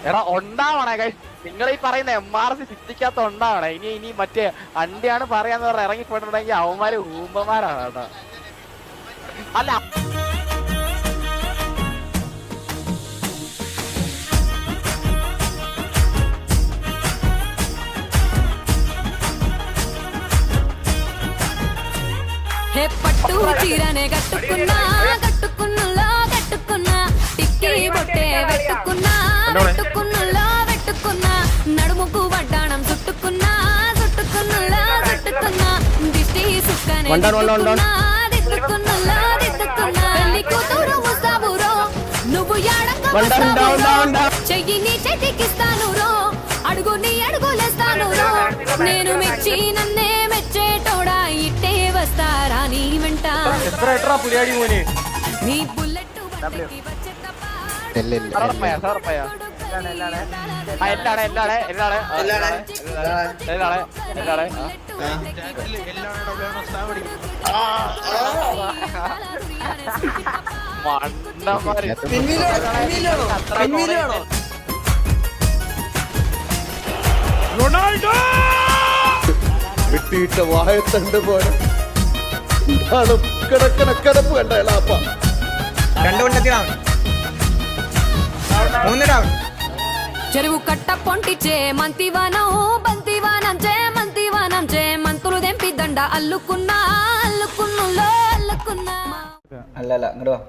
എടാ ഉണ്ടാവണേ നിങ്ങൾ ഈ പറയുന്ന MRC സിറ്റിക്കകത്ത് ഉണ്ടാവണേ. ഇനി മറ്റേ അണ്ടിയാണ് പറയാന്ന് പറഞ്ഞ ഇറങ്ങിപ്പോയിട്ടുണ്ടെങ്കിൽ അവന്മാര് ഊമ്പന്മാരാണ് കേട്ടോ. അല്ല పట్టు చీరనే కట్టుకున్నా కట్టుకున్నలో కట్టుకున్నా టిక్కీ బొట్టే పెట్టుకున్నా పెట్టుకున్నలో పెట్టుకున్నా నడుముకు వడ్డాణం చుట్టుకున్నా చుట్టుకున్నలో చుట్టుకున్నా దిష్టి సుక్కనే దిద్దుకున్నా దిద్దుకున్నలో దిద్దుకున్నా పెళ్లి కూతురు ముస్తాబురో నువ్వు యాడంగా వస్తావురో చెయ్యి నీ చేతికిస్తాను రో అడుగు నీ అడుగులేస్తాను రో నేను మెచ్చి నన్నే మెచ్చేటోడా ఇట్టే వస్తారా నీ వెంట నీ బుల్లెట్ బండికి వచ్చే తప్ప റൊണാൾഡോ വെട്ടിയിട്ട വായത്തണ്ട് പോലെ കിടപ്പ് കണ്ട എളാപ്പ. 2 കൊണ്ടത്തിലാണ് 3 ഡൗൺ. చెరువు కట్ట పొంటిచే మంతివానం బంతివానం చే మంతులు దెంపి దండ అల్లుకున్నా అల్లుకున్నులో అల్లుకున్నా. അല്ല ഇങ്ങോട്ട് വാ.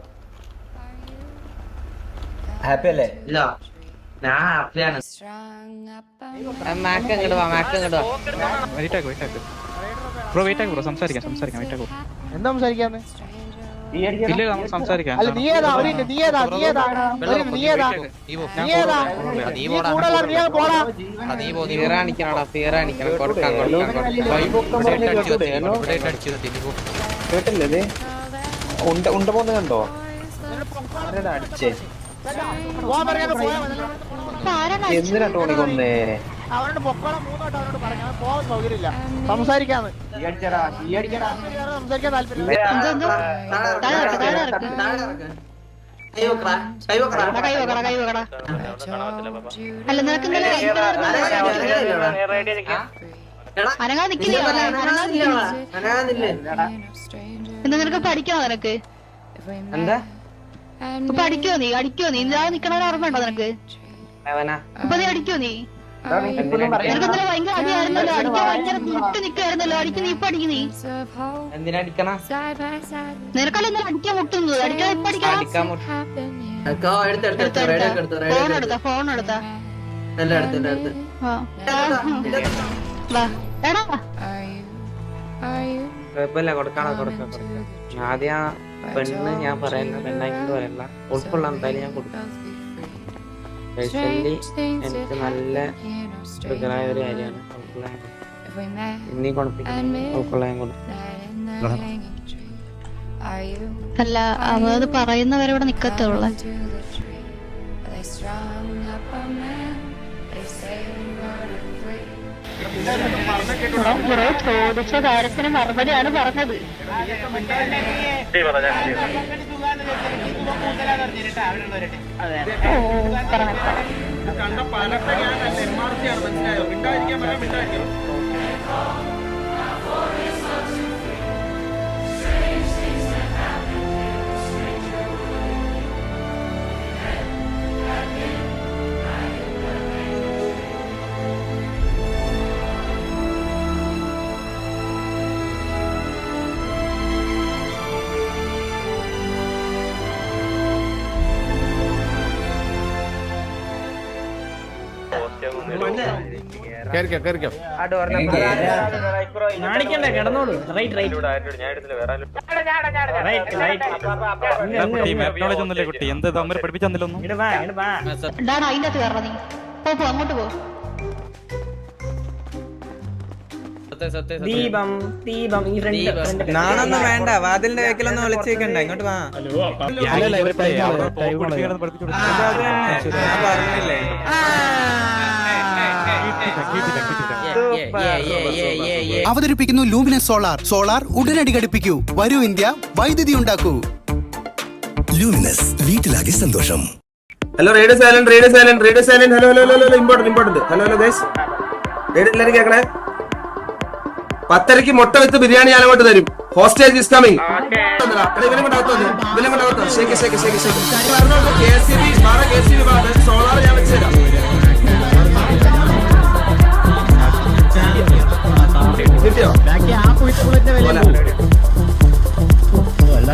ഹാപ്പി അല്ലേ? ഇല്ല ഞാൻ ഹാപ്പിയാണ്. മാക്ക് ഇങ്ങോട്ട് വാ, മാക്ക് ഇങ്ങോട്ട് വാ. ബ്രോ വെയിറ്റ് ആക്ക് ബ്രോ, സംസാരിക്കാം വെയിറ്റ് ആക്ക്. എന്താ സംസാരിക്കാന്ന്? ഇല്ല നമുക്ക് സംസാരിക്കാം. അല്ല നീ ഏതാ കേട്ടില്ലേ ഉണ്ട പോന്ന് കണ്ടോ? അടിച്ചേ എന്തിനാ ടോണി കൊന്നേ? അവനോട് പൊക്കോളം 3 വട്ടം അവനോട് പറഞ്ഞു. അവൻ പോകാൻ സൗകര്യമില്ല. സംസാരിക്കാന്ന് സംസാരിക്കാൻ താല്പര്യം. അല്ല നിനക്ക് എന്താ നിനക്ക് പഠിക്കണോ? നിനക്ക് എന്താ പഠിക്കോ നീ? അടിക്കോ നീ? ഇല്ലാതെ നിക്കണ ഓർമ്മയുണ്ടോ നിനക്ക്? ഇപ്പൊ നീ അടിക്കോ നീ? നിനക്ക് ഭയങ്കര അടിയായിരുന്നല്ലോ, അടിക്കാൻ ഭയങ്കര മുട്ട് നിക്കായിരുന്നല്ലോ. അടിക്ക് നീ ഇപ്പൊ അടിക്ക് നീ. എന്തിനാ അടിക്കണ? നിനക്കല്ല ഇന്നലെ അടിക്കാൻ മുട്ടുന്നത്. അടിക്കാൻ ഇപ്പൊ അടിക്കണം. ഫോൺ എടുത്താ എടാ കുഴപ്പമില്ല, കൊടുക്കണം. ആദ്യം പെണ്ണ് ഞാൻ പറയുന്ന പെണ്ണായിക്കൊണ്ട് പറയല്ല, ഉൾക്കൊള്ള എന്തായാലും ഞാൻ കൊടുക്കാം. പേഴ്സണലി എനിക്ക് നല്ല മൃഗമായ ഒരു കാര്യമാണ് ഉൾക്കൊള്ളാൻ. ഇന്നീ കുഴപ്പമില്ല, ഉൾക്കൊള്ളാൻ കൊടുക്കും. അല്ല അത് പറയുന്നവരെ ഇവിടെ നിക്കത്തുള്ള. ചോദിച്ച കാര്യത്തിന് മറുപടിയാണ് പറഞ്ഞത്. കണ്ട പലത്തെ ഞാൻ MRC ആണ്, മനസ്സിലായോ? മിണ്ടായിരിക്കാൻ പറയാൻ മിണ്ടായിരിക്കും. കാണിക്കണ്ടേ? കിടന്നോളൂ. നോളജ് ഒന്നുമില്ലേ കുട്ടി? എന്ത് തമ്മിൽ പഠിപ്പിച്ചൊന്നും? അതിന്റെ അകത്ത് കയറ നീ. പോ അങ്ങോട്ട് പോ. ദീപം നാണൊന്നും വേണ്ട, വാതിലിന്റെ വേക്കിലൊന്നും വിളിച്ചു വെക്കണ്ട, ഇങ്ങോട്ട് വാ. ഞാൻ പറഞ്ഞില്ലേ? അവതരിപ്പിക്കുന്നു ലൂമിനസ് സോളാർ ഉടനടി ഘടിപ്പിക്കൂ. വരൂ ഇന്ത്യ, വൈദ്യുതി ഉണ്ടാക്കൂ. ലൂമിനസ്, വീട്ടിലാകെ സന്തോഷം. Hello radio silent hello important hello guys radio എല്ലാവരും കേൾക്കണേ 10:30 മുട്ട വിത്ത് ബിരിയാണി ഞാൻ അങ്ങോട്ട് തരും. Hostage is coming. സോളാർ ഞാൻ വെച്ചുതരാം. കിട്ടിയോ?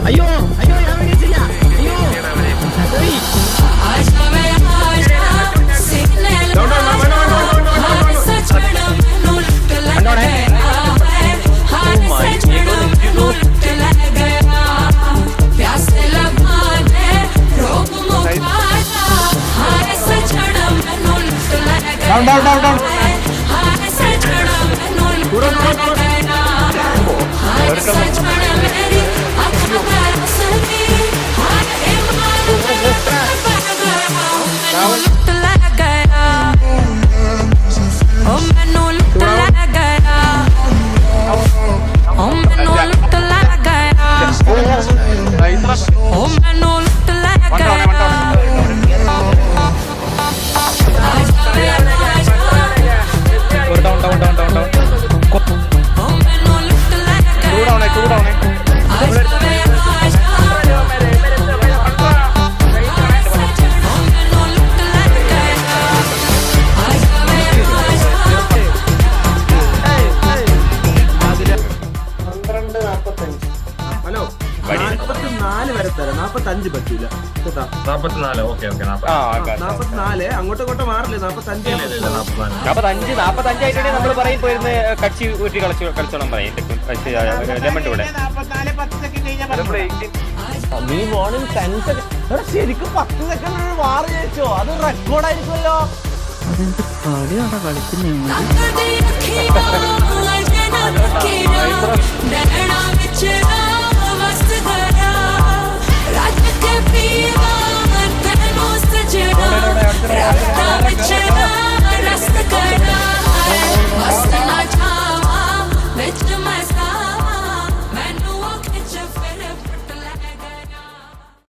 അയ്യോ അയ്യോ ഞാൻ വേണ്ടി ചെയ്യാം. അയ്യോ ഹലോ 44 വരെ തരാം. 45 പറ്റൂല. 44 ഓക്കെ 44 അങ്ങോട്ടും മാറില്ലേ? 45 45 നമ്മൾ പറയും പോയിരുന്ന് കച്ചി ഊറ്റി കളിച്ചോളം പറയും ലെമൺ കൂടെ. നീ മോർണിംഗ് 10 സെക്കൻഡ് ശരിക്കും 10 സെക്കൻഡ് മാറി വെച്ചോ. അത് റെക്കോർഡായിരിക്കുമല്ലോ. കളിക്കുന്നേ